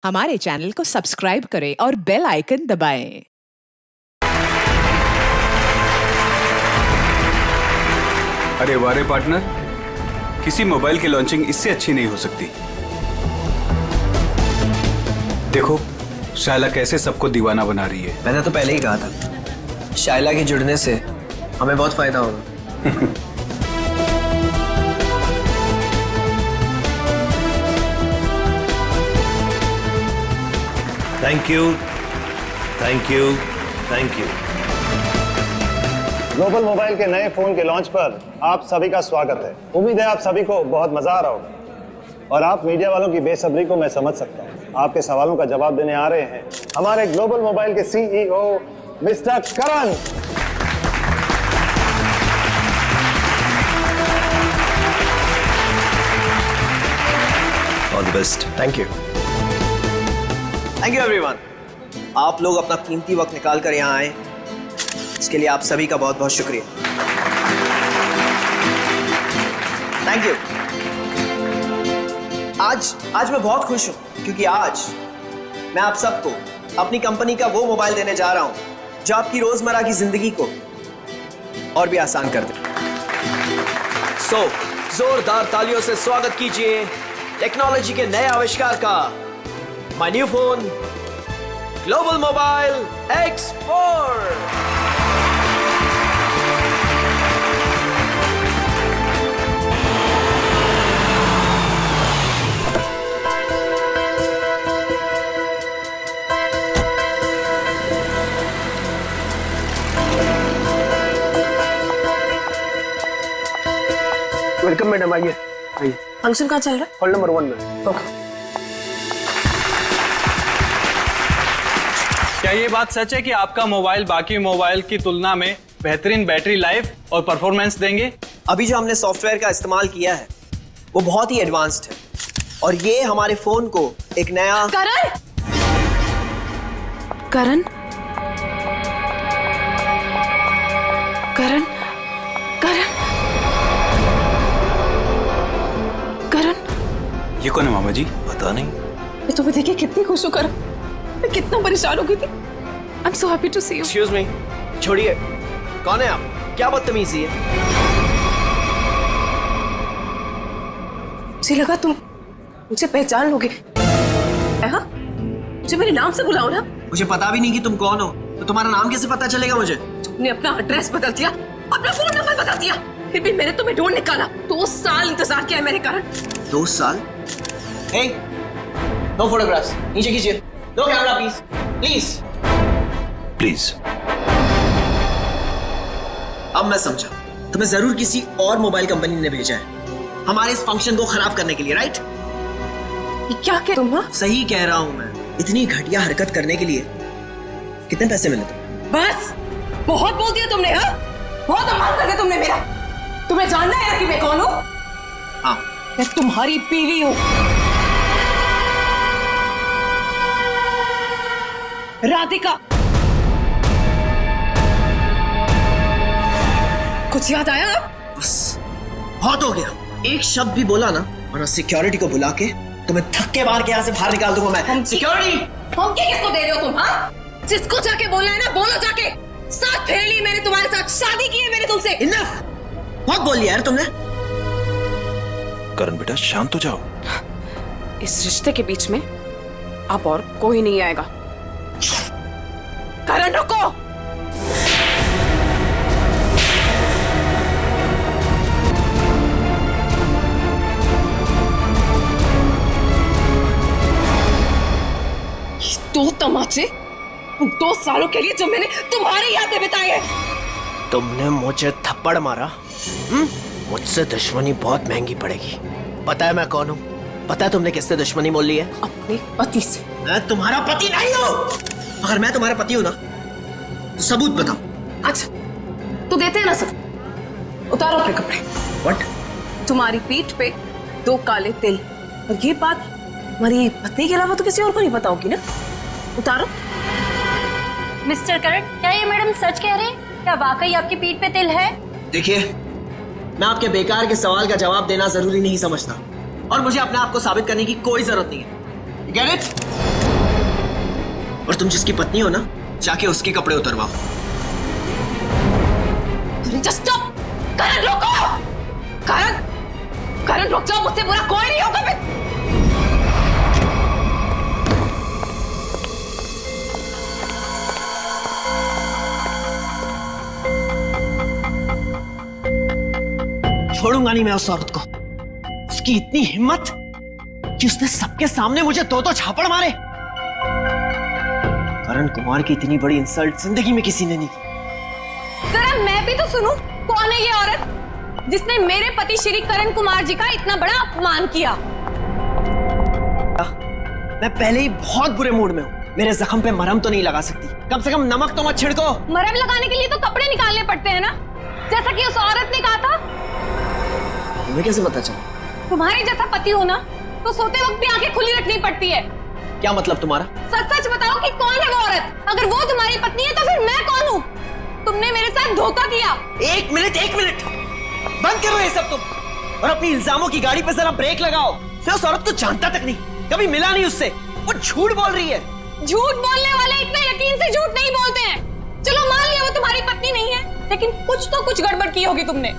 हमारे चैनल को सब्सक्राइब करें और बेल आइकन दबाएं। अरे वारे पार्टनर, किसी मोबाइल की लॉन्चिंग इससे अच्छी नहीं हो सकती। देखो शायला कैसे सबको दीवाना बना रही है। मैंने तो पहले ही कहा था, शायला के जुड़ने से हमें बहुत फायदा होगा। Thank you, thank you, thank you. Global mobile के नए फोन के लॉन्च पर आप सभी का स्वागत है। उम्मीद है आप सभी को बहुत मजा आ रहा होगा और आप मीडिया वालों की बेसब्री को मैं समझ सकता हूँ। आपके सवालों का जवाब देने आ रहे हैं हमारे ग्लोबल मोबाइल के CEO mister Karan. All the best. Thank you everyone. आप लोग अपना कीमती वक्त निकाल कर यहाँ आए, इसके लिए आप सभी का बहुत बहुत शुक्रिया। Thank you. आज मैं बहुत खुश हूं क्योंकि आज मैं आप सबको अपनी कंपनी का वो मोबाइल देने जा रहा हूं जो आपकी रोजमर्रा की जिंदगी को और भी आसान कर दे। सो जोरदार तालियों से स्वागत कीजिए टेक्नोलॉजी के नए आविष्कार का, my new phone global mobile X4। Welcome madam, आइए। फंक्शन कहाँ चल रहा है? हॉल नंबर 1 में। ओके। क्या ये बात सच है कि आपका मोबाइल बाकी मोबाइल की तुलना में बेहतरीन बैटरी लाइफ और परफॉर्मेंस देंगे? अभी जो हमने सॉफ्टवेयर का इस्तेमाल किया है वो बहुत ही एडवांस्ड है और ये हमारे फोन को एक नया करण करण करण करण करण ये कौन है मामा जी? पता नहीं। मैं तुम्हें देखिए कितनी खुश हूँ करण। मैं कितना परेशान हो गई थी। I am so happy to see you. Excuse me, छोड़िए। कौन है आप? क्या बदतमीजी है? मुझे लगा तुम मुझे पहचान लोगे। हाँ, मुझे मेरे नाम से बुलाओ ना। मुझे पता भी नहीं कि तुम कौन हो, तो तुम्हारा नाम कैसे पता चलेगा मुझे? तुमने अपना एड्रेस बदल दिया, अपना फोन नंबर बदल दिया, फिर भी मैंने तुम्हें ढूंढ निकाला। 2 साल इंतजार किया है मेरे कारण। 2 साल? Hey, no photographs. नीचे खींचिए। No camera please, please. Please. अब मैं समझा, तुम्हें जरूर किसी और मोबाइल कंपनी ने भेजा है हमारे इस फंक्शन को खराब करने के लिए, राइट? ये क्या कह तुम? हाँ, सही कह रहा हूं मैं। इतनी घटिया हरकत करने के लिए कितने पैसे मिले तुम? बस बहुत बोल दिया तुमने। हाँ, बहुत अपमान कर दिया तुमने मेरा। तुम्हें जानना है कि मैं कौन हूँ? हाँ, मैं तुम्हारी बीवी हूँ, राधिका। कुछ याद आया? बस बहुत हो गया। एक शब्द भी बोला ना, और सिक्योरिटी को बुला के तुम्हें धक्के मार के यहाँ से बाहर निकाल दूंगा मैं। सिक्योरिटी! धमकी किसको दे रहे हो तुम? हाँ, जिसको जाके बोलना है ना बोलो जाके। साथ फेर ली मैंने तुम्हारे साथ, शादी की है मैंने तुमसे। इनफ! बहुत बोल लिया यार तुमने। करण बेटा शांत हो जाओ। इस रिश्ते के बीच में अब और कोई नहीं आएगा। करण रुको। ये 2 तमाचे उन 2 सालों के लिए जो मैंने तुम्हारी याद में बिताए हैं। तुमने मुझे थप्पड़ मारा। मुझसे दुश्मनी बहुत महंगी पड़ेगी। पता है मैं कौन हूँ? पता है तुमने किससे दुश्मनी मोल ली है? अपने पति से। मैं तुम्हारा पति नहीं हूँ। अगर मैं तुम्हारा पति हूँ ना तो सबूत बताओ। अच्छा, तो देते हैं ना सब। उतारो अपने कपड़े। व्हाट? तुम्हारी पीठ पे 2 काले तिल, और ये बात हमारी पत्नी के अलावा तो किसी और को नहीं पता होगी ना। उतारो। मिस्टर करण, क्या ये मैडम सच कह रहे हैं? क्या वाकई आपकी पीठ पे तिल है? देखिए, मैं आपके बेकार के सवाल का जवाब देना जरूरी नहीं समझता और मुझे अपने आप को साबित करने की कोई जरूरत नहीं है। Get it? और तुम जिसकी पत्नी हो ना, जाके उसके कपड़े उतरवाओ। Just stop. करण रुको। करण करण रुक जाओ, मुझसे बुरा कोई नहीं होगा फिर। छोड़ूंगा नहीं मैं उस औरत को। उसकी इतनी हिम्मत कि उसने सबके सामने मुझे दो झापड़ मारे। करण कुमार की इतनी बड़ी इंसल्ट जिंदगी में किसी ने नहीं की। जरा मैं भी तो सुनूं, कौन है ये औरत जिसने मेरे पति श्री करण कुमार जी का इतना बड़ा अपमान किया? मैं पहले ही बहुत बुरे मूड में हूँ। मेरे जख्म पे मरहम तो नहीं लगा सकती, कम से कम नमक तो मत छिड़को। मरहम लगाने के लिए तो कपड़े निकालने पड़ते हैं ना, जैसा कि उस औरत ने कहा था। तुम्हें कैसे पता चला? तुम्हारे जैसा पति हो ना, तो सोते वक्त भी आंखें खुली रखनी पड़ती है। क्या मतलब तुम्हारा? सच सच बताओ कि कौन है वो औरत? अगर वो तुम्हारी पत्नी है तो फिर मैं कौन हूँ? तुमने मेरे साथ धोखा किया। एक मिनट बंद करो ये सब तुम, और अपनी इल्जामों की गाड़ी पे जरा ब्रेक लगाओ। मैं उस औरत को जानता तक नहीं, कभी मिला नहीं उससे। वो झूठ बोल रही है। झूठ बोलने वाले इतने यकीन से झूठ नहीं बोलते हैं। चलो मान लिया वो तुम्हारी पत्नी नहीं है, लेकिन कुछ गड़बड़ की होगी तुमने।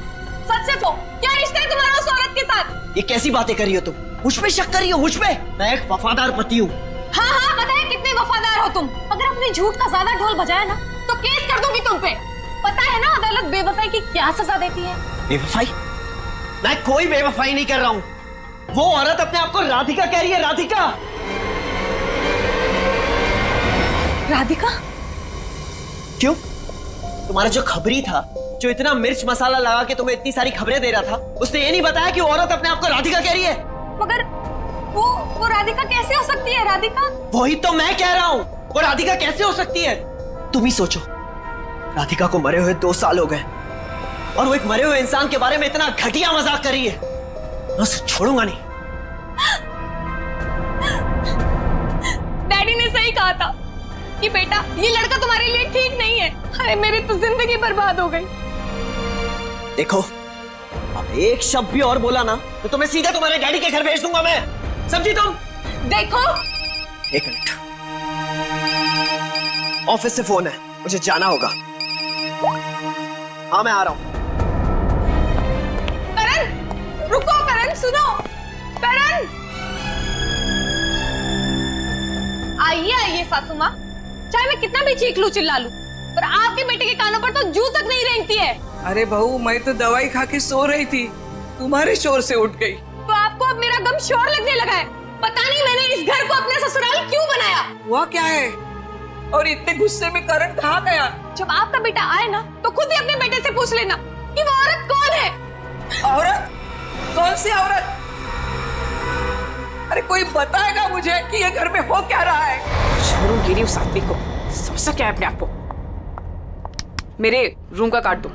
सच से तो क्या रिश्ता है तुम्हारा उस औरत के साथ? ये कैसी बातें कर रही हो तुम? मुझ पे शक कर रही हो? मुझ पे? मैं एक वफादार पति हूँ। हाँ पता है कितने वफादार हो तुम। अगर अपने झूठ का ज्यादा ढोल बजाया ना तो केस कर दूंगी तुम पे। पता है ना अदालत बेवफाई की क्या सजा देती है? बेवफाई? मैं कोई बेवफाई नहीं कर रहा हूँ। वो औरत अपने आप को राधिका कह रही है। राधिका? राधिका? क्यों? तुम्हारा जो खबरी था, जो इतना मिर्च मसाला लगा के तुम्हें इतनी सारी खबरें दे रहा था, उसने ये नहीं बताया कि वो औरत अपने आप को राधिका कह रही है। मगर वो राधिका कैसे हो सकती है? राधिका? वही तो मैं कह रहा हूँ, वो राधिका कैसे हो सकती है? तुम ही सोचो, राधिका को मरे हुए 2 साल हो गए और वो एक मरे हुए इंसान के बारे में इतना घटिया मजाक कर रही है। मैं उसे छोड़ूंगा नहीं। डैडी ने सही कहा था कि बेटा ये लड़का तुम्हारे लिए ठीक नहीं है। अरे मेरी तो जिंदगी बर्बाद हो गई। देखो, अब एक शब्द भी और बोला ना तो तुम्हें सीधा तुम्हारे डैडी के घर भेज दूंगा मैं। समझी तुम? देखो, एक मिनट, ऑफिस से फोन है, मुझे जाना होगा। हाँ मैं आ रहा हूं। करण रुको। करण सुनो। करण आइए सासू माँ। चाहे मैं कितना भी चीख लूं चिल्ला लूं, पर आपके बेटे के कानों पर तो जू तक नहीं रेंगती है। अरे बहू, मैं तो दवाई खा के सो रही थी, तुम्हारे शोर से उठ गई। तो आपको अब मेरा गम शोर लगने लगा है। पता नहीं मैंने इस घर को अपने ससुराल क्यों बनाया। हुआ क्या है? और इतने गुस्से में करण कहाँ गया? जब आपका बेटा आए ना तो खुद ही अपने बेटे से पूछ लेना कि वो औरत कौन है। औरत? कौन सी औरत? अरे कोई बताएगा मुझे कि ये घर में हो क्या रहा है? छोड़ूंगी नहीं उस आदमी को। समझता क्या है अपने आप को? मेरे रूम का काट दो।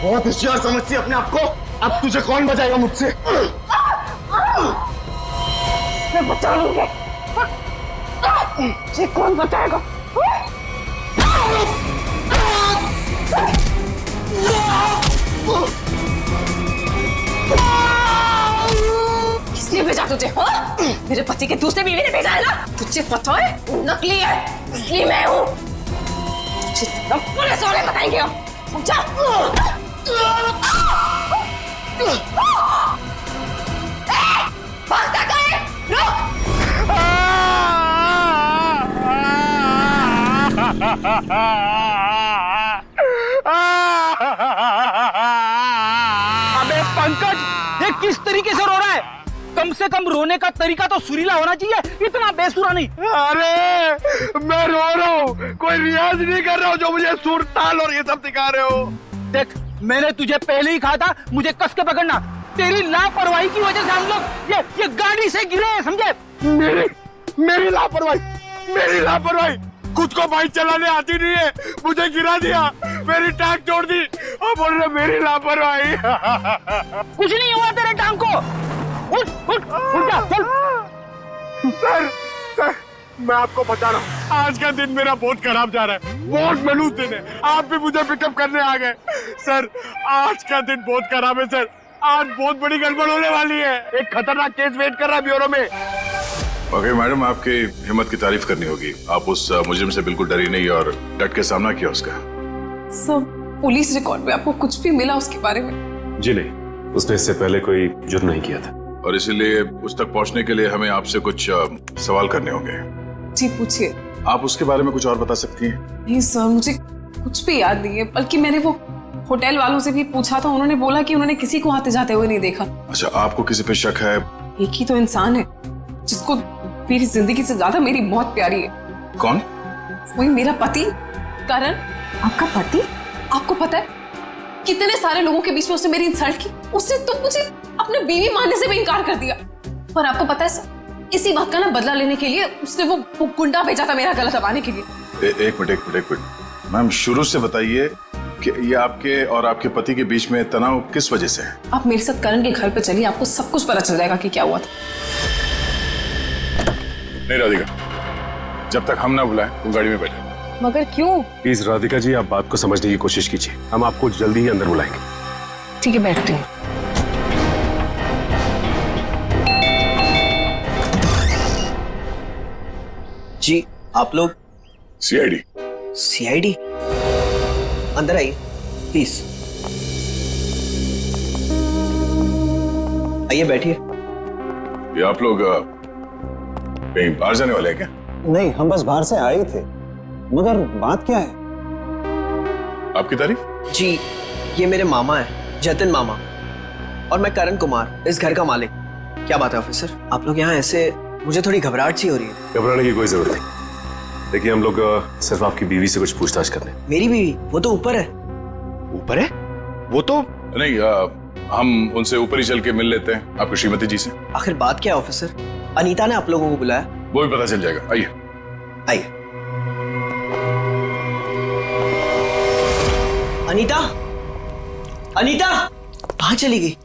बहुत होशियार समझती है अपने आप को। अब तुझे कौन बचाएगा मुझसे? मैं बचा लूंगा। मुझे कौन बचाएगा? किसने भेजा तुझे? हाँ? मेरे पति के दूसरे बीवी ने भेजा है ना? तुझे पता है नकली है, इसलिए मैं हूँ। तुझे पुलिस वाले बताएंगे हम, समझा? भागता कहाँ है? रुक! अबे पंकज, ये किस तरीके से रो रहा है? कम से कम रोने का तरीका तो सुरीला होना चाहिए, इतना बेसुरा नहीं। अरे मैं रो रहा हूँ, कोई रियाज नहीं कर रहा हूँ जो मुझे सुर ताल और ये सब सिखा रहे हो। देख, मैंने तुझे पहले ही कहा था मुझे कस के पकड़ना। तेरी लापरवाही की वजह से हम लोग ये गाड़ी से गिरे हैं, समझे? मेरी लापरवाही खुद को बाइक चलाने आती नहीं है, मुझे गिरा दिया, मेरी टांग तोड़ दी और बोल रहे मेरी लापरवाही। कुछ नहीं हुआ तेरे टांग को। उठ जा, चल। सर, मैं आपको बता रहा हूँ, आज का दिन मेरा बहुत खराब जा रहा है, बहुत मनूस दिन है। आप भी मुझे पिकअप करने आ गए। सर, आज का दिन बहुत खराब है सर, आज बहुत बड़ी गड़बड़ होने वाली है। एक खतरनाक केस वेट कर रहा है ब्यूरो में। ओके मैडम, आपकी हिम्मत की तारीफ करनी होगी। आप उस मुजरिम से बिल्कुल डरी नहीं और डट के सामना किया उसका। सब पुलिस रिकॉर्ड में आपको कुछ भी मिला उसके बारे में? जी नहीं, उसने इससे पहले कोई जुर्म नहीं किया था। और इसीलिए उस तक पहुंचने के लिए हमें आपसे कुछ सवाल करने होंगे। जी पूछिए। आप उसके बारे में कुछ और बता सकती हैं? नहीं सर, मुझे कुछ भी याद नहीं है, बल्कि मैंने वो होटल वालों से भी पूछा था, उन्होंने बोला कि उन्होंने किसी को आते जाते हुए नहीं देखा। अच्छा, आपको किसी पे शक है? एक ही तो इंसान है जिसको मेरी जिंदगी से ज्यादा मेरी मौत प्यारी है। कौन? वही मेरा पति करण। आपका पति? आपको पता है कितने सारे लोगों के बीच में उसने मेरी इंसल्ट की। उसने तो मुझे अपने बीवी मानने से भी इनकार कर दिया। पर आपको पता है सर, इसी बात का ना बदला लेने के लिए उसने वो गुंडा भेजा था मेरा गला दबाने के लिए। एक मिनट मैम, शुरू से बताइए कि ये आपके और आपके पति के बीच में तनाव किस वजह से है? आप मेरे साथ करण के घर पे चलिए, आपको सब कुछ पता चल जाएगा कि क्या हुआ था। नहीं राधिका, जब तक हम ना बुलाएं तुम गाड़ी में बैठे। मगर क्यों? प्लीज राधिका जी, आप बात को समझने की कोशिश कीजिए, हम आपको जल्दी ही अंदर बुलाएंगे। ठीक है, बैठते हैं। जी आप लोग? सीआईडी। अंदर आइए प्लीज। आइए बैठिए। ये आप लोग कहीं बाहर जाने वाले हैं क्या? नहीं, हम बस बाहर से आए थे, मगर बात क्या है? आपकी तारीफ? जी, ये मेरे मामा है, जतिन मामा, और मैं करण कुमार, इस घर का मालिक। क्या बात है ऑफिसर, आप लोग यहाँ ऐसे? मुझे थोड़ी घबराहट सी हो रही है। घबराने की कोई जरूरत नहीं। देखिए, हम लोग सिर्फ आपकी बीवी से कुछ पूछताछ कर रहे हैं। मेरी बीवी? वो तो ऊपर है। ऊपर है? वो तो नहीं, हम उनसे ऊपर ही चल के मिल लेते हैं, आपकी श्रीमती जी से। आखिर बात क्या है ऑफिसर? अनीता ने आप लोगों को बुलाया? वो भी पता चल जाएगा, आइए। आइए। अनीता, अनीता कहाँ चली गई?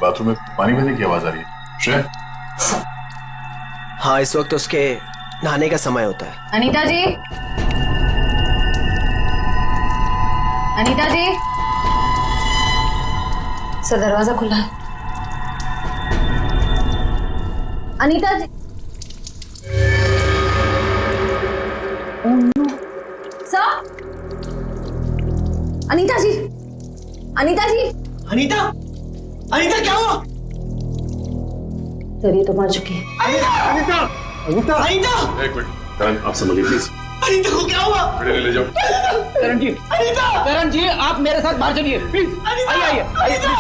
बाथरूम में पानी बहने की आवाज आ रही है। श्रेया? हाँ, इस वक्त उसके नहाने का समय होता है। अनीता जी, अनीता जी। सर, दरवाजा खुला है। अनीता जी। सर, अनीता जी, अनीता जी। अनीता, अनीता क्या हुआ? तेरी तो मर चुकी है। अनीता, अनीता, अनीता। एक मिनट, करण, आप समझिए प्लीज। अनीता को क्या हुआ? बेटे ले जाओ। करण जी, अनीता, करण जी, आप मेरे साथ बाहर चलिए प्लीज। आइए, अनीता।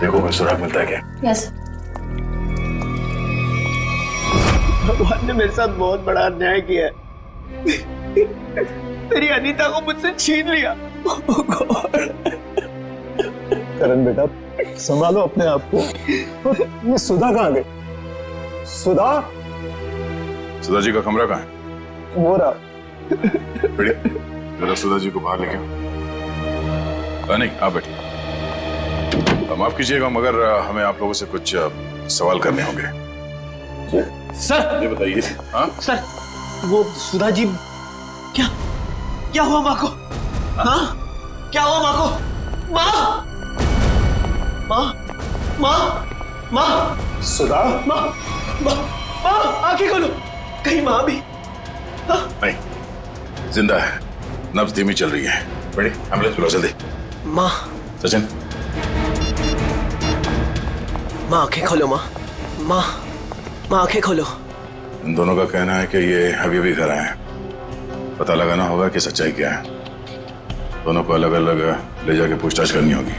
देखो मैं सुराग मिलता है क्या? यस। भगवान ने मेरे साथ बहुत बड़ा अन्याय किया है। मेरी अनीता को मुझसे छीन लिया। करण बेटा, संभालो अपने आप को। ये सुधा कहाँ गई? सुधा, सुधा जी का कमरा कहाँ है? वो रहा। बढ़िया, जरा सुधा जी को बाहर लेके आओ। नहीं, आप बैठिए। माफ कीजिएगा मगर हमें आप लोगों से कुछ सवाल करने होंगे। सर ये बताइए। हाँ सर, वो सुधा जी क्या हुआ माँ को? हाँ, क्या हुआ माँ को? माँ, माँ, माँ, माँ, सुधा, माँ, माँ, माँ, आंखें खोलो। कहीं माँ भी? नहीं, जिंदा है, नब्ज धीमी चल रही है। बड़ी एम्बुलेंस बुलाओ जल्दी। माँ, सचिन, माँ आंखें खोलो। माँ, माँ, माँ आंखें खोलो। इन दोनों का कहना है कि ये अभी घर आए हैं। पता लगाना होगा कि सच्चाई क्या है। दोनों को अलग अलग ले जाके पूछताछ करनी होगी।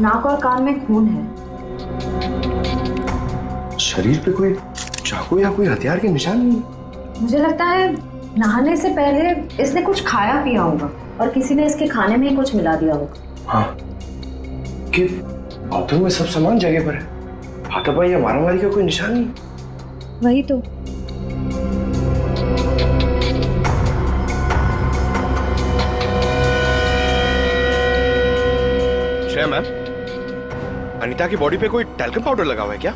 नाक और कान में खून है। शरीर पे कोई चाकू या कोई हथियार के निशान नहीं। मुझे लगता है नहाने से पहले इसने कुछ खाया पिया होगा और किसी ने इसके खाने में ही कुछ मिला दिया होगा। हाँ, कि बाथरूम में सब सामान जगह पर है, हाथापाई या मारामारी का कोई निशान नहीं। वही तो। श्रेया मैम, अनीता की बॉडी पे कोई टैल्कम पाउडर लगा हुआ है क्या?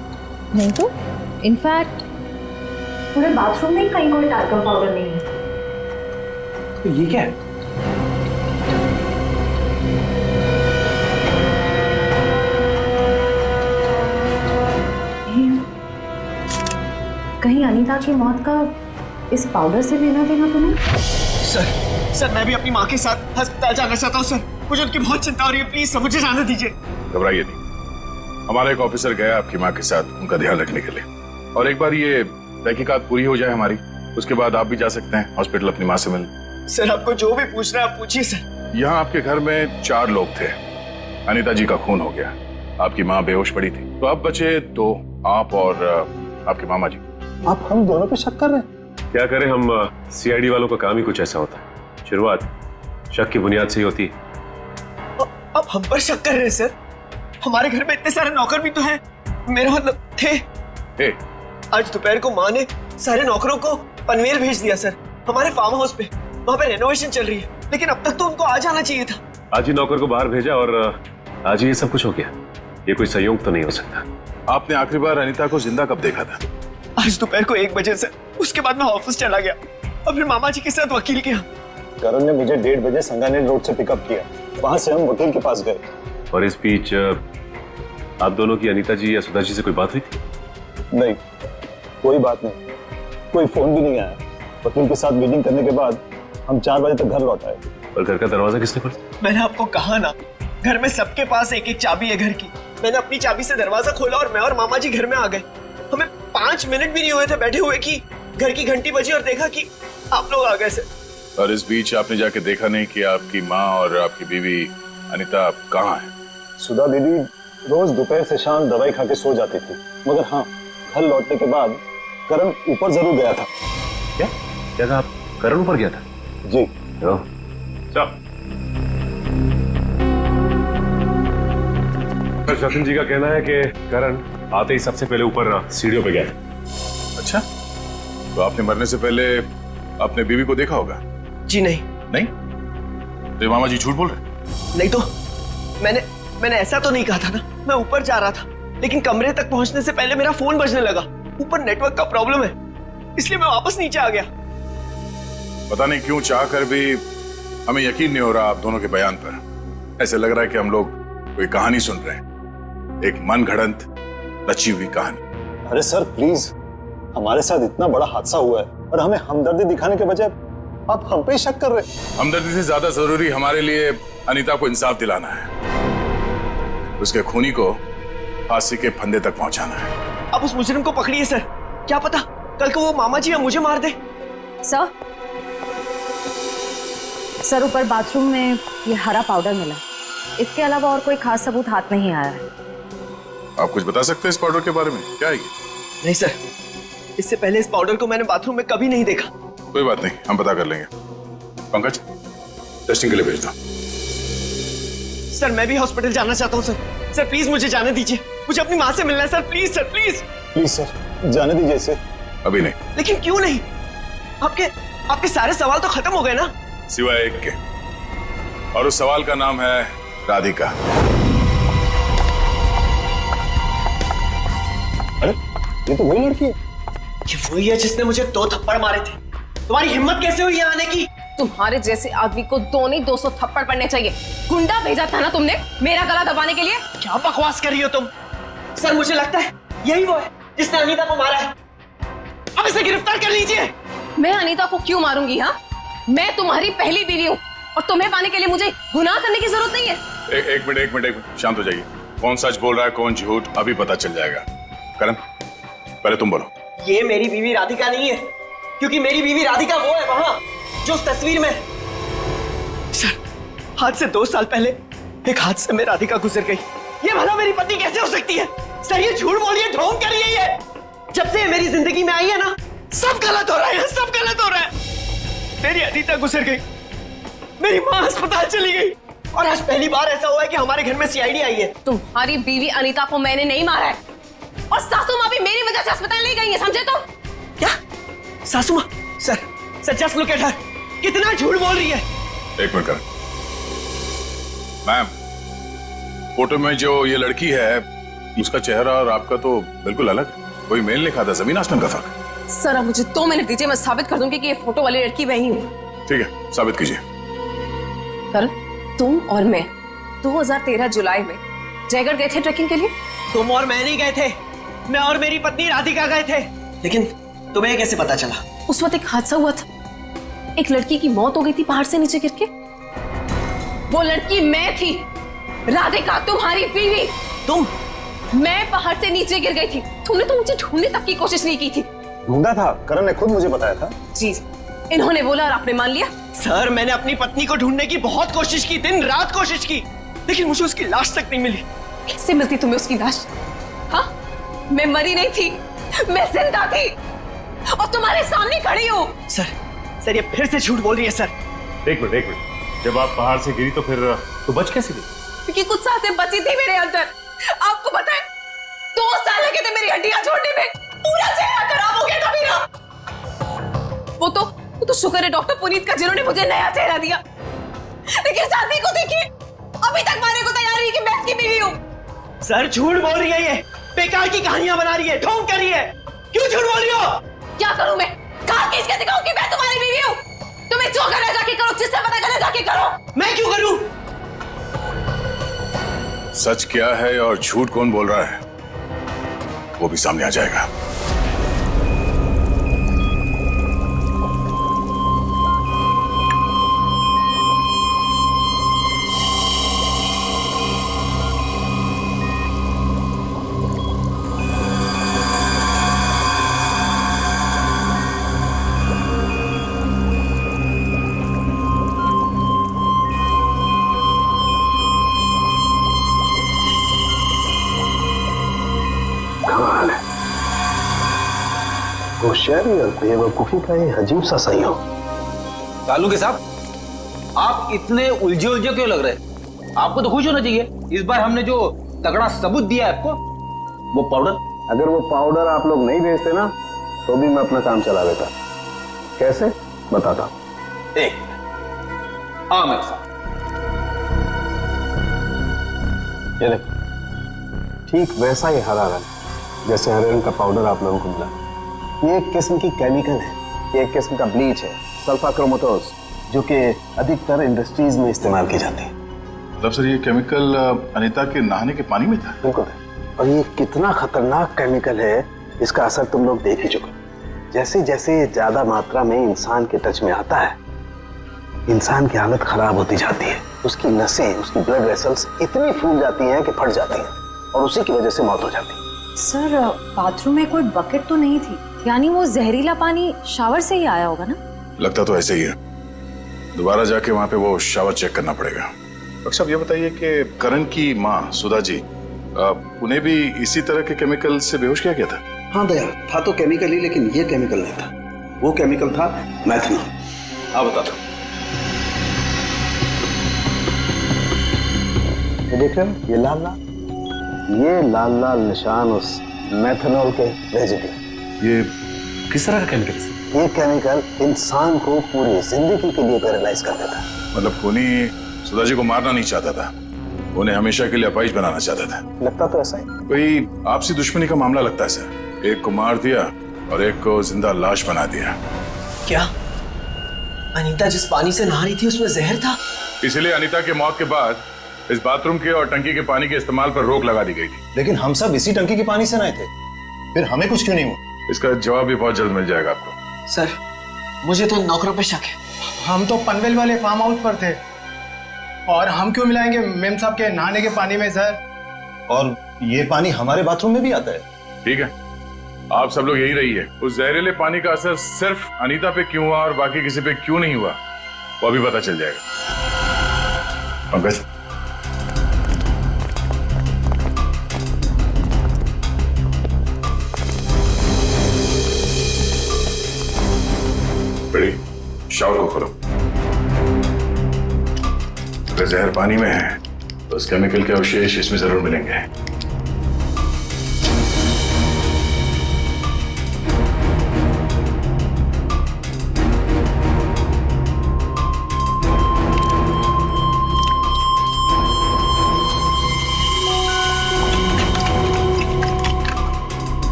नहीं तो, इनफैक्ट पूरे बाथरूम में ही कहीं कोई टैल्कम पाउडर नहीं है। तो ये क्या है? कहीं अनीता की मौत का इस पाउडर से लेना देना तो नहीं? सर, मैं भी अपनी माँ के साथ अस्पताल जाना चाहता हूँ सर। मुझे उनकी बहुत चिंता हो रही है, प्लीज सर मुझे जाने दीजिए। घबराइए नहीं, हमारा एक ऑफिसर गया आपकी माँ के साथ उनका ध्यान रखने के लिए। और एक बार ये तहकीकात पूरी हो जाए हमारी, उसके बाद आप भी जा सकते हैं हॉस्पिटल अपनी माँ से मिलने। सर आपको जो भी पूछना है आप पूछिए सर। यहाँ आपके घर में 4 लोग थे। अनीता जी का खून हो गया, आपकी माँ बेहोश पड़ी थी, तो अब बचे 2, आप और आपके मामा जी। आप हम दोनों पे शक कर रहे हैं? क्या करें, हम सीआईडी वालों का काम ही कुछ ऐसा होता है। शुरुआत शक की बुनियाद से ही होती है। अब हम पर शक कर रहे हैं सर? हमारे घर में इतने सारे नौकर भी तो हैं। मेरा मतलब थे। आज दोपहर को माँ ने सारे नौकरों को पनवेल भेज दिया सर, हमारे फार्म हाउस पे। वहाँ पे रेनोवेशन चल रही है, लेकिन अब तक तो उनको आ जाना चाहिए था। आज ही नौकर को बाहर भेजा और आज ही ये सब कुछ हो गया। ये कोई संयोग तो नहीं हो सकता। आपने आखिरी बार अनीता को जिंदा कब देखा था? आज दोपहर को 1 बजे सर। उसके बाद मैं ऑफिस चला गया और फिर मामा जी के साथ वकील के यहाँ। करण ने मुझे 1:30 बजे संगानेर रोड से पिकअप किया, वहां से हम वकील के पास गए। और इस बीच आप दोनों की अनीता जी या सुधा जी से कोई बात हुई थी? नहीं, कोई बात नहीं, कोई फोन भी नहीं आया। वकील के साथ मीटिंग करने के बाद हम 4 बजे तक घर लौट आए। और घर का दरवाजा किसने खोला? मैंने आपको कहा ना, घर में सबके पास एक एक चाबी है घर की। मैंने अपनी चाबी से दरवाजा खोला और मैं और मामा जी घर में आ गए। हमें 5 मिनट भी नहीं हुए थे बैठे हुए कि घर की घंटी बजी और देखा कि आप लोग आ गए सर। और इस बीच आपने जाके देखा नहीं कि आपकी माँ और आपकी बीवी अनीता कहाँ है? सुधा दीदी रोज दोपहर से शाम दवाई खा के सो जाती थी, मगर हाँ, घर लौटने के बाद करण ऊपर जरूर गया था। क्या क्या कहा आप? करण ऊपर गया था? जी। जतिन जी का कहना है कि करण आते ही सबसे पहले ऊपर सीढ़ियों पे गया था। अच्छा, तो आपने मरने से पहले अपने बीवी को देखा होगा? जी नहीं। नहीं? तो मामा जी झूठ बोल रहे? नहीं तो मैंने ऐसा तो नहीं कहा था ना। मैं ऊपर जा रहा था, लेकिन कमरे तक पहुंचने से पहले मेरा फोन बजने लगा। ऊपर नेटवर्क का प्रॉब्लम है, इसलिए मैं वापस नीचे आ गया। पता नहीं क्यों चाह कर भी हमें यकीन नहीं हो रहा आप दोनों के बयान पर। ऐसे लग रहा है कि हम लोग कोई कहानी सुन रहे हैं, एक मन घड़ंत रची हुई कहानी। अरे सर प्लीज, हमारे साथ इतना बड़ा हादसा हुआ है और हमें हमदर्दी दिखाने के बजाय आप हम पे ही शक कर रहे हैं। हमदर्दी से ज्यादा जरूरी हमारे लिए अनीता को इंसाफ दिलाना है, उसके खूनी को फांसी के फंदे तक पहुंचाना है। आप उस मुजरिम को पकड़िए सर, क्या पता कल को वो मामा जी या मुझे मार दे। सर ऊपर बाथरूम में ये हरा पाउडर मिला, इसके अलावा और कोई खास सबूत हाथ नहीं आया है। आप कुछ बता सकते हैं इस पाउडर के बारे में? क्या है ये? नहीं सर, इससे पहले इस पाउडर को मैंने बाथरूम में कभी नहीं देखा। कोई बात नहीं, हम पता कर लेंगे। पंकज, टेस्टिंग के लिए भेज दो। सर मैं भी हॉस्पिटल जाना चाहता हूँ सर। सर प्लीज मुझे जाने दीजिए, मुझे अपनी माँ से मिलना है sir, please sir, please. Please sir, जाने दीजिए इसे। अभी नहीं। लेकिन क्यों नहीं? आपके सारे सवाल तो खत्म हो गए ना? सिवाय एक के, और उस सवाल का नाम है राधिका। अरे ये तो वही लड़की है। ये वही है जिसने मुझे 2 थप्पड़ मारे थे। तुम्हारी हिम्मत कैसे हुई यहाँ आने की? तुम्हारे जैसे आदमी को 2 नहीं 200 थप्पड़ पड़ने चाहिए। गुंडा भेजा था ना तुमने मेरा गला दबाने के लिए? क्या बकवास कर रही हो तुम? सर मुझे लगता है यही वो है जिसने अनीता को मारा है। अब इसे गिरफ्तार कर लीजिए। मैं अनीता को क्यों मारूंगी? हाँ, मैं तुम्हारी पहली बीवी हूँ और तुम्हें पाने के लिए मुझे गुनाह करने की जरूरत नहीं है। एक मिनट, शांत हो जाइए। कौन सच बोल रहा है कौन झूठ अभी पता चल जाएगा। करण, पहले तुम बोलो। ये मेरी बीवी राधिका नहीं है, क्योंकि मेरी बीवी राधिका वो है वहां जो उस तस्वीर में। सर, आज से 2 साल पहले एक हादसे में राधिका गुजर गई। ये भला मेरी पत्नी कैसे हो सकती है? सर ये झूठ बोल रही है, ढोंग कर रही है। जब से मेरी जिंदगी में आई है ना, सब गलत हो रहा है, सब गलत हो रहा है। मेरी अनीता गुजर गई, मेरी माँ अस्पताल चली गई, और आज पहली बार ऐसा हुआ है कि हमारे घर में सीआईडी आई है। तुम्हारी बीवी अनीता को मैंने नहीं मारा है, और सासू माँ भी मेरी वजह से अस्पताल ले गई है, समझे? तो क्या सासू माँ? Sir just look at her, कितना झूठ बोल रही है। एक मिनट कर। मैम, फोटो में जो ये लड़की है उसका चेहरा और आपका तो बिल्कुल अलग, कोई मेल नहीं खाता, जमीन आसमान का फर्क। सर अब मुझे 2 मिनट दीजिए, मैं साबित कर दूंगी कि ये फोटो वाली लड़की वही हूँ। ठीक है, साबित कीजिए। करण, तुम और मैं 2013 जुलाई में जयगढ़ गए थे ट्रैकिंग के लिए। तुम और मैं नहीं गए थे, मैं और मेरी पत्नी राधिका गए थे। लेकिन तुम्हें कैसे पता चला? उस वक्त एक हादसा हुआ था, एक लड़की की मौत हो गई थी पहाड़ से नीचे गिर के। वो लड़की मैं थी, राधिका तुम्हारी बीवी। तुम? मैं पहाड़ से नीचे गिर गई थी, तुमने तो मुझे ढूंढने तक की कोशिश नहीं की थी। ढूंढा था, करण ने खुद मुझे बताया था। जी, इन्होंने बोला और आपने मान लिया। सर मैंने अपनी पत्नी को ढूंढने की बहुत कोशिश की, दिन रात कोशिश की, लेकिन मुझे उसकी लाश तक नहीं मिली। कैसे मिलती तुम्हें उसकी लाश? हाँ, मैं मरी नहीं थी, मैं जिंदा थी और तुम्हारे सामने खड़ी हूँ। सर ये फिर से झूठ बोल रही है सर। एक मिनट, जब आप पहाड़ से गिरी तो फिर तो बच कैसे गई? क्योंकि कुछ सांसें बची थी मेरे अंदर। आपको पता है 2 साल लगे थे मेरी हड्डियां छोड़ने में, पूरा चेहरा खराब हो गया था मेरा। वो तो शुक्र है डॉक्टर पुनीत का जिन्होंने मुझे नया चेहरा दिया, लेकिन शादी को देखिए, अभी तक मारने को तैयार है कि मैं इसकी बीवी हूँ। सर झूठ बोल रही है, ये बेकार की कहानियां बना रही है, ढोंग कर रही है। क्यों झूठ बोल रही हो? क्या करूं मैं? कहां किस के दिखाऊं कि मैं तुम्हारी बीवी हूं? तुम्हें जो करना जाके करो, जिससे पता करना जाके करो। मैं क्यों करूं? सच क्या है और झूठ कौन बोल रहा है वो भी सामने आ जाएगा। होशियारी और बेवकूफी का ये अजीब सा संयोग। कालू के साहब, आप इतने उलझे क्यों लग रहे? आपको तो खुश होना चाहिए, इस बार हमने जो तगड़ा सबूत दिया है आपको, वो पाउडर। अगर वो पाउडर आप लोग नहीं भेजते ना तो भी मैं अपना काम चला लेता। कैसे बताता हूं। एक हाँ मेरे साथ ये देखो, ठीक वैसा ही हरा रंग जैसे हरे रंग का पाउडर आप लोगों को मिला। ये एक किस्म की केमिकल है, ये एक किस्म का ब्लीच है, सल्फा क्रोमेटोज, जो कि अधिकतर इंडस्ट्रीज में इस्तेमाल की जाती है। मतलब सर ये केमिकल अनीता के नहाने के पानी में था? बिल्कुल। और ये कितना खतरनाक केमिकल है, इसका असर तुम लोग देख ही चुके। जैसे जैसे ये ज्यादा मात्रा में इंसान के टच में आता है, इंसान की हालत खराब होती जाती है। उसकी नसें, उसकी ब्लड वेसल्स इतनी फूल जाती हैं कि फट जाती हैं, और उसी की वजह से मौत हो जाती है। सर बाथरूम में कोई बकेट तो नहीं थी, यानी वो जहरीला पानी शावर से ही आया होगा ना? लगता तो ऐसे ही है, दोबारा जाके वहां पे वो शावर चेक करना पड़ेगा। डॉक्टर साहब ये बताइए कि करण की माँ सुधा जी, उन्हें भी इसी तरह के केमिकल से बेहोश किया गया था? हाँ दया, था तो केमिकल ही, लेकिन ये केमिकल नहीं था। वो केमिकल था मैथनॉल। आप बता दो। ये देख रहे हो, ये लाल लाल ये लाल लाल निशान उस मेथनॉल के रेजिड्यू। ये किस तरह का केमिकल है? ये केमिकल इंसान को पूरी जिंदगी के लिए पैरालाइज कर देता है। मतलब खूनी सुधा जी को मारना नहीं चाहता था, उन्हें हमेशा के लिए अपाहिज बनाना चाहता था। लगता तो ऐसा ही। कोई आपसी दुश्मनी का मामला लगता है सर। एक को मार दिया और एक को जिंदा लाश बना दिया। क्या अनीता जिस पानी से नहा रही थी उसमें जहर था? इसलिए अनीता की मौत के बाद इस बाथरूम के और टंकी के पानी के इस्तेमाल पर रोक लगा दी गई थी। लेकिन हम सब इसी टंकी के पानी से नहाए थे, फिर हमें कुछ क्यों नहीं हुआ? इसका जवाब भी बहुत जल्द मिल जाएगा आपको। सर मुझे तो नौकरों पे शक है। हम तो पनवेल वाले फार्म हाउस पर थे और हम क्यों मिलाएंगे मेम साहब के नहाने के पानी में सर? और ये पानी हमारे बाथरूम में भी आता है। ठीक है, आप सब लोग यही रहिए। उस जहरीले पानी का असर सिर्फ अनीता पे क्यों हुआ और बाकी किसी पे क्यों नहीं हुआ वो अभी पता चल जाएगा। पंकज, बड़ी शावर को खोलो। अगर जहर पानी में है तो उस केमिकल के अवशेष इसमें जरूर मिलेंगे।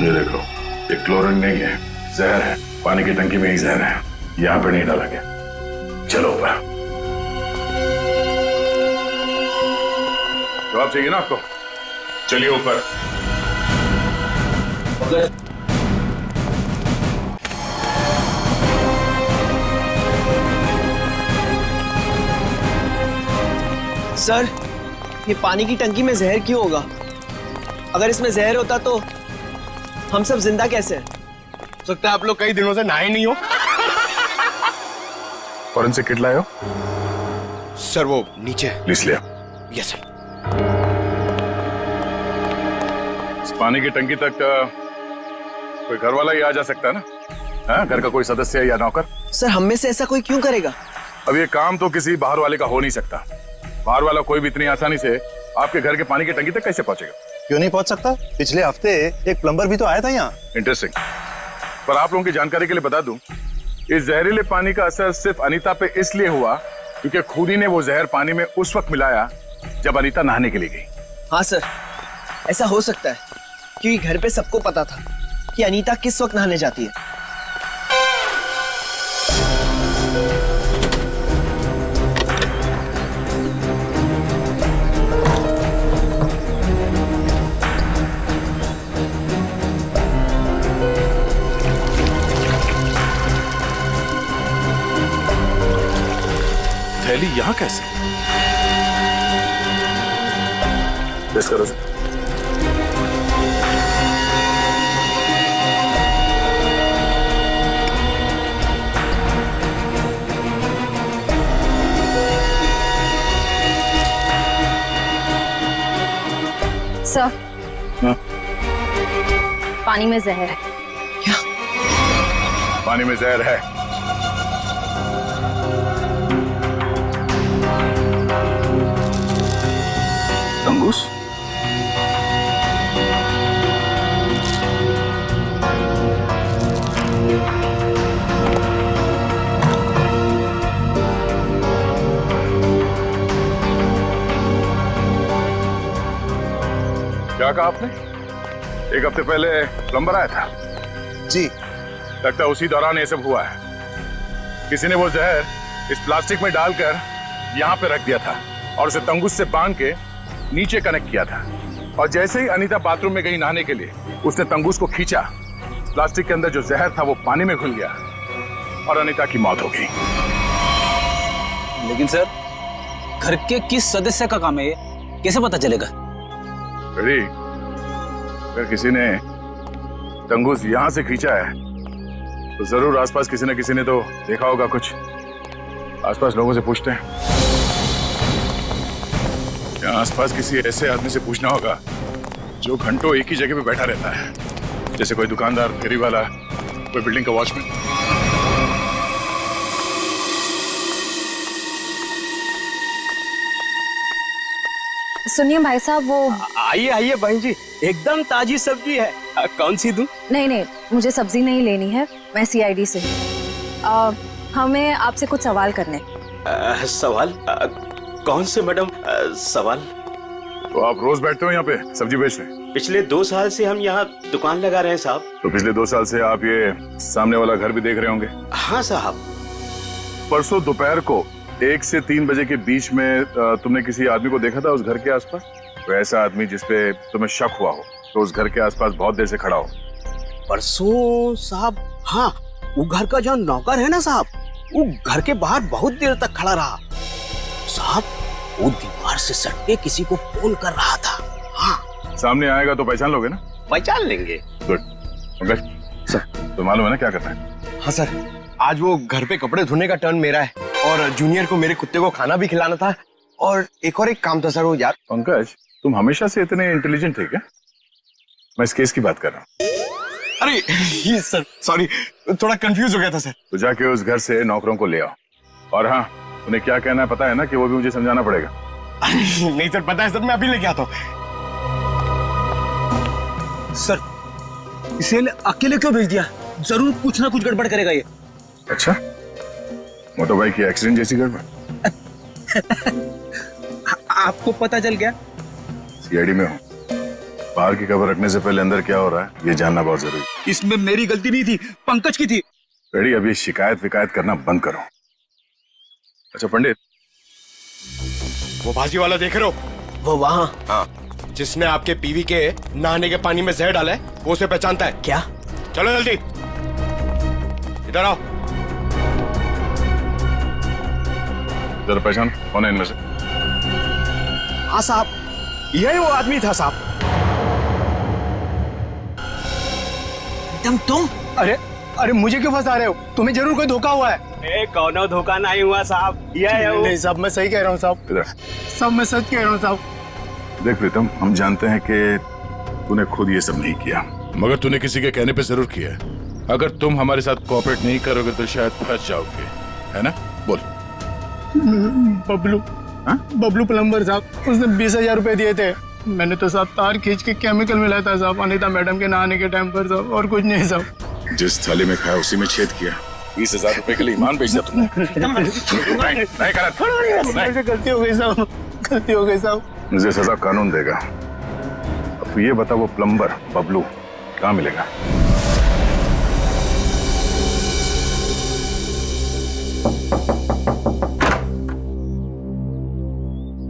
ये देखो, ये क्लोरीन नहीं है, जहर है। पानी की टंकी में ही जहर है, यहां पे नहीं डाला गया। चलो ऊपर। जवाब चाहिए ना आपको? चलिए ऊपर। सर ये पानी की टंकी में जहर क्यों होगा? अगर इसमें जहर होता तो हम सब जिंदा कैसे हैं? हो सकता है आप लोग कई दिनों से नहाए नहीं हो। फॉरेंसिक किट लाए हो? सर वो नीचे। प्लीज ले। Yes sir. इस पानी की टंकी तक कोई घर वाला ही आ जा सकता है ना? हाँ, घर का कोई सदस्य या नौकर? सर हम में से ऐसा कोई क्यों करेगा? अब ये काम तो किसी बाहर वाले का हो नहीं सकता। बाहर वाला कोई भी इतनी आसानी से आपके घर के पानी की टंकी तक कैसे पहुंचेगा? क्यों नहीं पहुंच सकता? पिछले हफ्ते एक प्लम्बर भी तो आया था यहाँ। इंटरेस्टिंग। पर आप लोगों की जानकारी के लिए बता दूं, इस जहरीले पानी का असर सिर्फ अनीता पे इसलिए हुआ क्योंकि खूनी ने वो जहर पानी में उस वक्त मिलाया जब अनीता नहाने के लिए गई। हाँ सर, ऐसा हो सकता है क्योंकि घर पे सबको पता था कि अनीता किस वक्त नहाने जाती है। थैली यहाँ कैसे? बेस करो सर। सर हाँ? पानी में जहर है। क्या? पानी में जहर है? तंगूस? क्या कहा आपने? एक हफ्ते पहले प्लम्बर आया था? जी। लगता है उसी दौरान ये सब हुआ है। किसी ने वो जहर इस प्लास्टिक में डालकर यहाँ पे रख दिया था और उसे तंगूस से बांध के नीचे कनेक्ट किया था। और जैसे ही अनीता बाथरूम में गई नहाने के लिए, उसने तंगूस को खींचा। प्लास्टिक के अंदर जो जहर था वो पानी में घुल गया और अनीता की मौत हो गई। लेकिन सर, घर के किस सदस्य का काम है ये? कैसे पता चलेगा? बेटी, अगर किसी ने तंगूस यहां से खींचा है तो जरूर आसपास किसी न किसी ने तो देखा होगा कुछ। आसपास लोगों से पूछते हैं। या आसपास किसी ऐसे आदमी से पूछना होगा जो घंटों एक ही जगह पे बैठा रहता है, जैसे कोई दुकानदार, फेरी वाला, कोई बिल्डिंग का वॉचमैन। सुनिए भाई साहब, वो आइए आइए बहन जी, एकदम ताजी सब्जी है। कौन सी दूं? नहीं, मुझे सब्जी नहीं लेनी है, मैं सीआईडी से हूँ। हमें आपसे कुछ सवाल करने। सवाल? कौन से मैडम सवाल? तो आप रोज बैठते हो यहाँ पे सब्जी बेच रहे? पिछले 2 साल से हम यहाँ दुकान लगा रहे हैं साहब। तो पिछले 2 साल से आप ये सामने वाला घर भी देख रहे होंगे? हाँ साहब। परसों दोपहर को 1 से 3 बजे के बीच में तुमने किसी आदमी को देखा था उस घर के आसपास? तो ऐसा आदमी जिसपे तुम्हें शक हुआ हो, तो उस घर के आसपास बहुत देर से खड़ा हो। परसों साहब, हाँ, वो घर का जो नौकर है ना साहब, वो घर के बाहर बहुत देर तक खड़ा रहा साहब। वो दीवार से सट के किसी को फोन कर रहा था। हाँ, सामने आएगा तो पहचान लोगे ना? पहचान लेंगे। गुड। पंकज सर, तो मालूम है ना क्या करना है? हाँ सर, आज वो घर पे कपड़े धोने का टर्न मेरा है और जूनियर को मेरे कुत्ते को खाना भी खिलाना था और एक काम था सर वो यार। पंकज, तुम हमेशा से इतने इंटेलिजेंट थे क्या? मैं इस केस की बात कर रहा हूँ। अरे ये सर सॉरी, थोड़ा कंफ्यूज हो गया था सर। तो जाके उस घर से नौकरों को ले आओ। और हाँ, उन्हें क्या कहना है पता है ना, कि वो भी मुझे समझाना पड़ेगा। नहीं सर, पता है सर, मैं अभी लेके आता हूँ। सर, इसे अकेले क्यों भेज दिया? जरूर कुछ ना कुछ गड़बड़ करेगा ये। अच्छा, मोटरबाइक की एक्सीडेंट जैसी गड़बड़? आपको पता चल गया? सीआईडी में हूँ, बाहर की खबर रखने से पहले अंदर क्या हो रहा है ये जानना बहुत जरूरी। इसमें मेरी गलती नहीं थी, पंकज की थी। रेडी, अभी शिकायत विकायत करना बंद करो। अच्छा पंडित, वो भाजी वाला देख रहे हो? वो वहाँ, हाँ, जिसने आपके पीवी के नहाने के पानी में जहर डाला है, वो उसे पहचानता है क्या? चलो जल्दी इधर आओ। जरा पहचान कौन है इनमें से? हाँ साहब, यही वो आदमी था साहब। एकदम तुम? अरे मुझे क्यों फंसा रहे हो? तुम्हें जरूर कोई धोखा हुआ है। कौनो धोखा नहीं हुआ साहब, यह है वो। नहीं साहब, मैं सही कह रहा हूँ साहब। इधर सब मैं सच कह रहा हूँ साहब। देख प्रीतम, हम जानते हैं कि तूने खुद ये सब नहीं किया, मगर तूने किसी के कहने पे जरूर किया है। अगर तुम हमारे साथ कोऑपरेट नहीं करोगे तो शायद फंस जाओगे, है ना? बोल। बबलू प्लम्बर साहब, उसने 20,000 रुपए दिए थे। मैंने तो साहब तार खींच के केमिकल मिलाया था साहब, अनीता मैडम के नहाने के टाइम पर साहब, और कुछ नहीं साहब। जिस थाली में खाया उसी में छेद किया। 20,000 रुपए के लिए ईमान बेच दिया तुमने। गलती हो गई साहब, गलती हो गई साहब। मुझे सजा कानून देगा। अब तू ये बता, वो प्लम्बर बबलू कहाँ मिलेगा?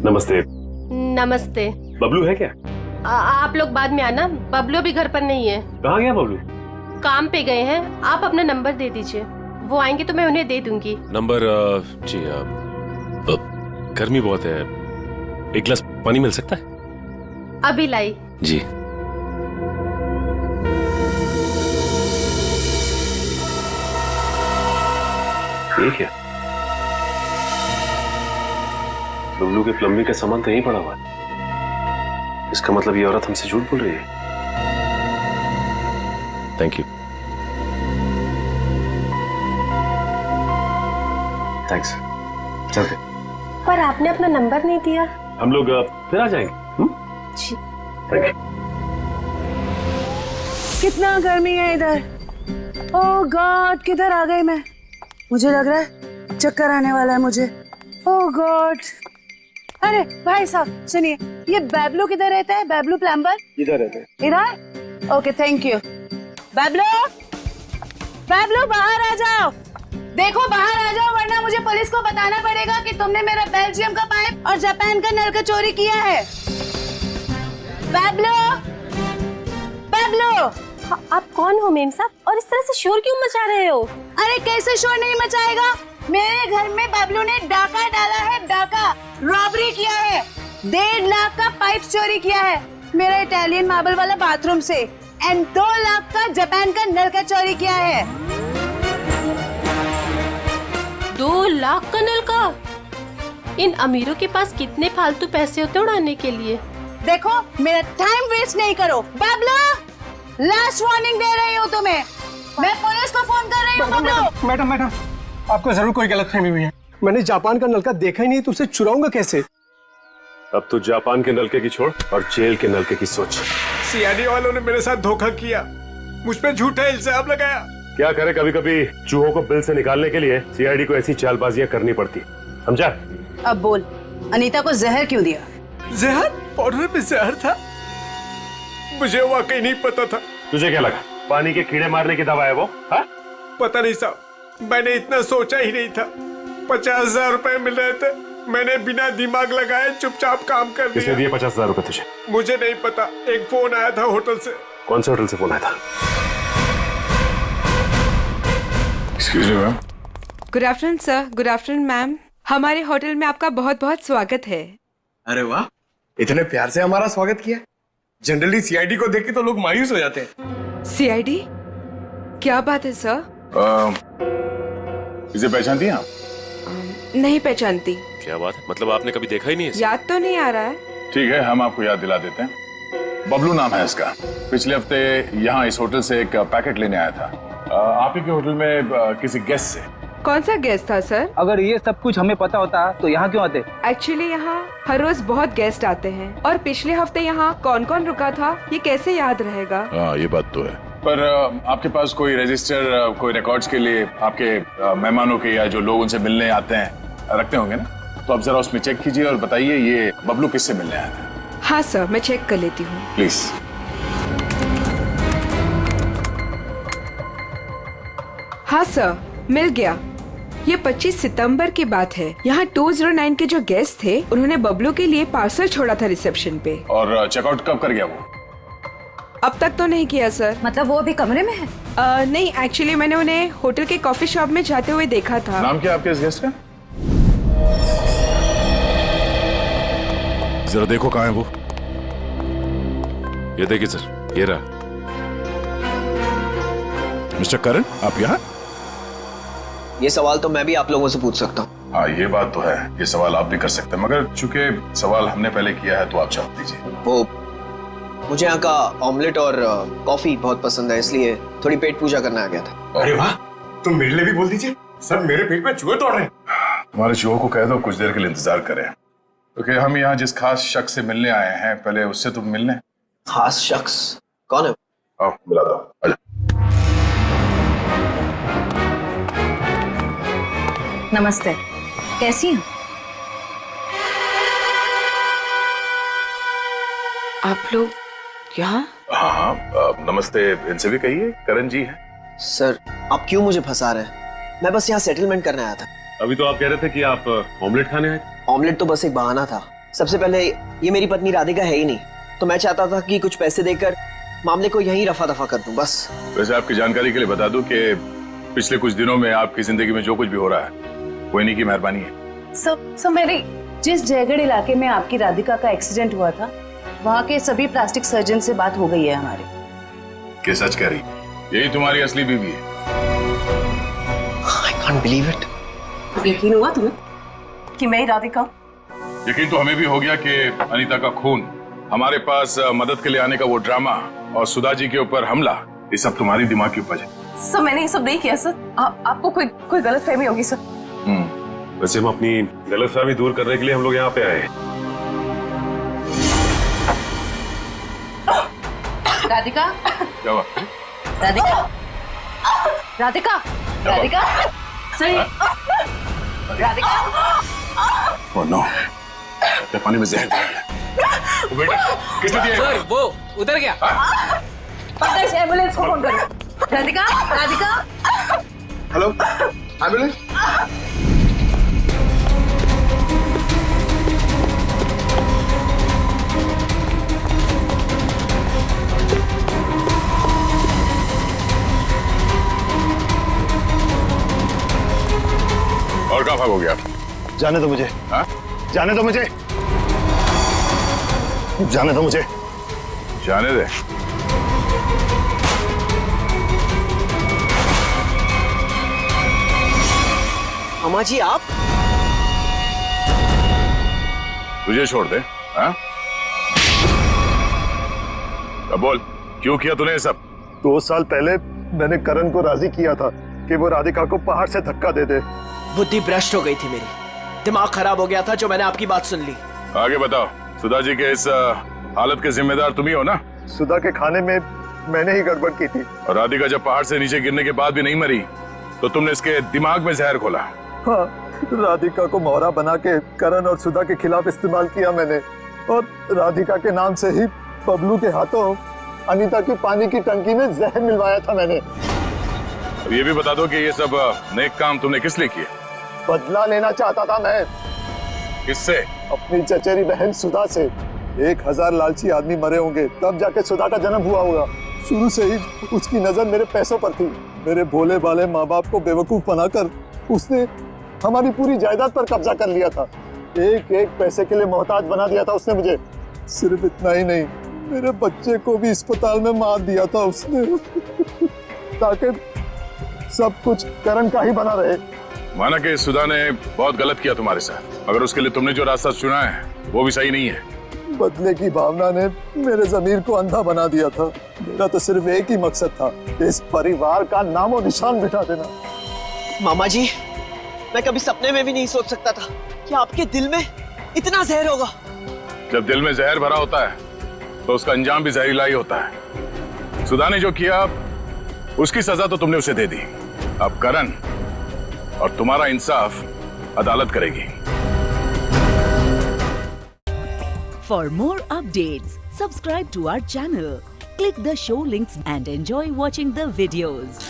नमस्ते। नमस्ते। बबलू है क्या? आप लोग बाद में आना, बबलू अभी घर पर नहीं है। कहाँ गया बबलू? काम पे गए हैं। आप अपना नंबर दे दीजिए, वो आएंगे तो मैं उन्हें दे दूंगी। नंबर? जी, गर्मी बहुत है, एक गिलास पानी मिल सकता है? अभी लाई। जी। ठीक है, बबलू के प्लम्बिंग का सामान तो यहीं पड़ा हुआ है। इसका मतलब ये औरत हमसे झूठ बोल रही है। Thank you. थैंक्स। चलते। पर आपने अपना नंबर नहीं दिया। हम लोग फिर आ जाएंगे। जी। Thank you. कितना गर्मी है इधर। ओह गॉड, किधर आ गई मैं? मुझे लग रहा है चक्कर आने वाला है मुझे। ओह गॉड। अरे भाई साहब सुनिए, ये बैबलू किधर रहता है? बैबलू प्लम्बर इधर रहते हैं। इधर? Okay, thank you. Bablu, Bablu बाहर आ जाओ। देखो बाहर आ जाओ, वरना मुझे पुलिस को बताना पड़ेगा कि तुमने मेरा बेल्जियम का पाइप और जापान का नल का चोरी किया है। बैबलू, बैबलू। आप कौन हो मेम साहब, और इस तरह से शोर क्यों मचा रहे हो? अरे कैसे शोर नहीं मचाएगा? मेरे घर में बबलू ने डाका डाला है, डाका, रॉबरी किया है। 1.5 लाख का पाइप चोरी किया है मेरा इटालियन मार्बल वाला बाथरूम से, एंड 2 लाख का जापान का नल का चोरी किया है। 2 लाख का नल का? इन अमीरों के पास कितने फालतू पैसे होते उड़ाने के लिए। देखो मेरा टाइम वेस्ट नहीं करो। बबलू, लास्ट वार्निंग दे रही हूँ तुम्हें, मैं पुलिस को फोन कर रही हूँ। बबलू। मैडम, आपको जरूर कोई गलतफहमी हुई है। मैंने जापान का नलका देखा ही नहीं, तो उसे चुराऊंगा कैसे? अब तो जापान के नलके की छोड़ और जेल के नलके की सोच। सीआईडी वालों ने मेरे साथ धोखा किया, मुझ पे झूठा इल्जाम लगाया। क्या करे, कभी कभी चूहों को बिल से निकालने के लिए सीआईडी को ऐसी चालबाजियां करनी पड़ती, समझा? अब बोल, अनीता को जहर क्यों दिया? जहर? पाउडर में जहर था? मुझे वाकई नहीं पता था। तुझे क्या लगा पानी के कीड़े मारने की दवा है वो? हा? पता नहीं साहब, मैंने इतना सोचा ही नहीं था। 50,000 रुपए मिल रहे थे, मैंने बिना दिमाग लगाए चुपचाप काम कर दिया। किसने दिए 50,000 रुपए तुझे? मुझे नहीं पता, एक फोन आया था होटल से। कौन से होटल से फोन आया था? Excuse me ma'am. Good afternoon sir. Good afternoon ma'am. हमारे होटल में आपका बहुत बहुत स्वागत है। अरे वाह, इतने प्यार से हमारा स्वागत किया। जनरली सीआईडी को देख के तो लोग मायूस हो जाते हैं। सीआईडी? क्या बात है सर? इसे पहचानती हैं आप? नहीं पहचानती। क्या बात है, मतलब आपने कभी देखा ही नहीं है? याद तो नहीं आ रहा है। ठीक है, हम आपको याद दिला देते हैं। बबलू नाम है इसका। पिछले हफ्ते यहाँ इस होटल से एक पैकेट लेने आया था, आप ही के होटल में किसी गेस्ट से। कौन सा गेस्ट था सर? अगर ये सब कुछ हमें पता होता तो यहाँ क्यों आते? एक्चुअली यहाँ हर रोज बहुत गेस्ट आते हैं, और पिछले हफ्ते यहाँ कौन कौन रुका था ये कैसे याद रहेगा? हाँ, ये बात तो है। पर आपके पास कोई रजिस्टर, कोई रिकॉर्ड्स के लिए आपके मेहमानों के या जो लोग उनसे मिलने आते हैं रखते होंगे ना? तो आप जरा उसमें चेक कीजिए और बताइए ये बबलू किससे मिलने आया था। हाँ सर, मैं चेक कर लेती हूँ। प्लीज। हाँ सर, मिल गया। ये 25 सितंबर की बात है। यहाँ 209 के जो गेस्ट थे उन्होंने बबलू के लिए पार्सल छोड़ा था रिसेप्शन पे। और चेकआउट कब कर गया वो? अब तक तो नहीं किया सर। मतलब वो अभी कमरे में है? नहीं, एक्चुअली मैंने उन्हें होटल के कॉफी शॉप में जाते हुए देखा था। नाम क्या आपके इस गेस्ट का? जरा देखो कहाँ है वो। ये देखिए सर, ये रहा। मिस्टर करण, आप यहाँ? ये सवाल तो मैं भी आप लोगों से पूछ सकता हूँ। हाँ, ये बात तो है, ये सवाल आप भी कर सकते हैं, मगर चूंकि सवाल हमने पहले किया है तो आप जवाब दीजिए। वो मुझे यहाँ का ऑमलेट और कॉफी बहुत पसंद है, इसलिए थोड़ी पेट पूजा करने आ गया था। अरे वाह, तुम मेरे लिए भी बोल दीजिए। सर, मेरे पेट में चूहे दौड़ रहे हैं। तुम्हारे चूहों को कह दो कुछ देर के लिए इंतजार करें, क्योंकि हम यहाँ जिस खास शख्स से मिलने आए हैं, पहले उससे तुम मिलने। खास शख्स कौन है? आओ मिला दो। आजा। नमस्ते, कैसी हैं? आप लोग यहाँ? हाँ, नमस्ते इनसे भी कहिए, करण जी है। सर, आप क्यों मुझे फंसा रहे हैं? मैं बस यहाँ सेटलमेंट करने आया था। अभी तो आप कह रहे थे कि आप ऑमलेट खाने आए थे। ऑमलेट तो बस एक बहाना था। सबसे पहले ये मेरी पत्नी राधिका है ही नहीं, तो मैं चाहता था कि कुछ पैसे देकर मामले को यहीं रफा दफा कर दूं, बस। वैसे आपकी जानकारी के लिए बता दूं कि पिछले कुछ दिनों में आपकी जिंदगी में जो कुछ भी हो रहा है वो इन्हीं की मेहरबानी है। सब मेरी जिस जयगढ़ इलाके में आपकी राधिका का एक्सीडेंट हुआ था, वहाँ के सभी प्लास्टिक सर्जन से बात हो गई है हमारी। क्या सच कह रही? यही तुम्हारी असली बीवी है? I can't believe it. यकीन हुआ तुम्हें कि मैं ही राधिका? यकीन तो हमें भी हो गया कि अनीता का खून, हमारे पास मदद के लिए आने का वो ड्रामा और सुधा जी के ऊपर हमला, ये सब तुम्हारी दिमाग की उपज है। सर, मैंने ये सब नहीं किया सर। आपको कोई गलतफहमी होगी सर। वैसे हम अपनी गलतफहमी दूर करने के लिए हम लोग यहाँ पे आए हैं। राधिका, क्या हुआ? राधिका, राधिका, राधिका, सही, राधिका। ओह नो, पानी में जहर डाल दिया। वो बेटा, किसने दिया? सर, वो उधर गया। पता है, एम्बुलेंस को फोन करो। राधिका, राधिका। Hello, ambulance. और कहाँ भाग हो गया? जाने दो मुझे। हाँ? जाने दो मुझे। जाने दो मुझे। जाने दे। अम्मा जी, आप? तुझे छोड़ दे? हाँ? अब बोल, क्यों किया तूने ये सब? 2 साल पहले मैंने करण को राजी किया था कि वो राधिका को पहाड़ से धक्का दे दे। बुद्धि भ्रष्ट हो गई थी मेरी, दिमाग खराब हो गया था जो मैंने आपकी बात सुन ली। आगे बताओ। सुधा जी के इस हालत के जिम्मेदार तुम ही हो ना? सुधा के खाने में मैंने ही गड़बड़ की थी। और राधिका जब पहाड़ से नीचे गिरने के बाद भी नहीं मरी तो तुमने इसके दिमाग में जहर घोला। हाँ, राधिका को मोहरा बना के करण और सुधा के खिलाफ इस्तेमाल किया मैंने, और राधिका के नाम से ही बबलू के हाथों अनीता की पानी की टंकी में जहर मिलवाया था मैंने। अब ये भी बता दो कि ये सब नेक काम तुमने किस लिए किए? बदला लेना चाहता था मैं। किससे? अपनी चचेरी बहन सुधा से। 1000 लालची आदमी मरे होंगे तब जाके सुधा का जन्म हुआ होगा। शुरू से ही उसकी नजर मेरे पैसों पर थी। मेरे भोले भाले माँ बाप को बेवकूफ बनाकर उसने हमारी पूरी जायदाद पर कब्जा कर लिया था। एक एक पैसे के लिए मोहताज बना दिया था उसने मुझे। सिर्फ इतना ही नहीं, मेरे बच्चे को भी अस्पताल में मार दिया था उसने ताकि सब कुछ करण का ही बना रहे। माना कि सुधा ने बहुत गलत किया तुम्हारे साथ, मगर उसके लिए तुमने जो रास्ता चुना है वो भी सही नहीं है। बदले की भावना ने मेरे जमीर को अंधा बना दिया था। मेरा तो सिर्फ एक ही मकसद था, इस परिवार का नामो निशान मिटा देना। मामा जी, मैं कभी सपने में भी नहीं सोच सकता था कि आपके दिल में इतना जहर होगा। जब दिल में जहर भरा होता है तो उसका अंजाम भी जहरीला ही होता है। सुधा ने जो किया उसकी सजा तो तुमने उसे दे दी। अब करण और तुम्हारा इंसाफ अदालत करेगी। For more updates, subscribe to our channel, click the show links and enjoy watching the videos.